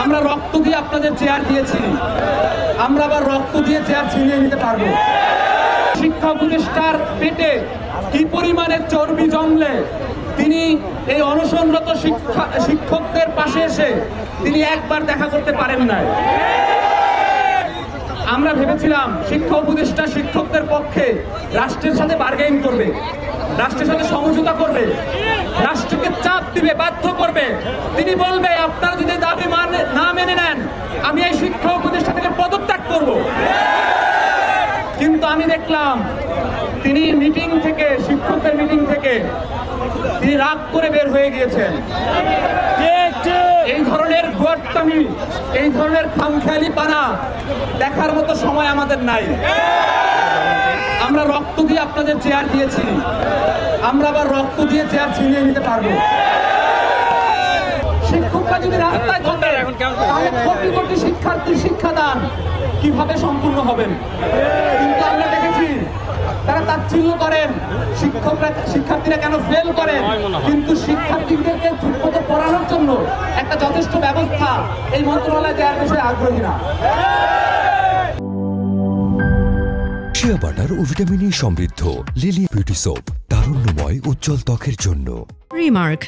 আমরা রক্ত দিয়ে আপনাদের চেয়ার দিয়েছি, আমরা আবার রক্ত দিয়ে চেয়ার ছিনিয়ে নিতে পারবো। শিক্ষা উপদেষ্টার পেটে কি পরিমাণের চর্বি জমলে তিনি এই অনশনরত শিক্ষকদের পাশে এসে তিনি একবার দেখা করতে পারেন নাই। আমরা ভেবেছিলাম শিক্ষা উপদেষ্টা শিক্ষকদের পক্ষে রাষ্ট্রের সাথে বার্গেইন করবে, রাষ্ট্রের সাথে সমঝোতা করবে, রাষ্ট্রকে চাপ দিবে, বাধ্য করবে। তিনি বলবে আপনারা যদি দাবি না মেনে নেন আমি এই শিক্ষা উপদেষ্টা থেকে পদত্যাগ করব। কিন্তু আমি দেখলাম তিনি মিটিং থেকে, শিক্ষকদের মিটিং থেকে তিনি রাগ করে বের হয়ে গিয়েছেন। এই ধরনের গোয়ার্তামি, এই ধরনের খামখেয়ালি পানা দেখার মতো সময় আমাদের নাই। আমরা রক্ত দিয়ে আপনাদের চেয়ার দিয়েছি, আমরা আবার রক্ত দিয়ে চেয়ার ছিনিয়ে নিতে পারবো। শিক্ষকরা যদি রাস্তায় থাকে তাহলে কোটি কোটি শিক্ষার্থীর শিক্ষাদান কিভাবে সম্পূর্ণ হবেন? কিন্তু আমরা দেখেছি তারা তাচ্ছিল্য করেন, শিক্ষার্থীরা কেন ফেল করেন, কিন্তু শিক্ষার্থীদেরকে ঠিকমতো পড়ানোর জন্য একটা যথেষ্ট ব্যবস্থা এই মন্ত্রণালয় দেওয়ার বিষয়ে আগ্রহী না। শিয়া বাটার ও ভিটামিন ই সমৃদ্ধ লিলি বিউটি সোপ, তারুণ্যময় উজ্জ্বল ত্বকের জন্য। রিমার্ক,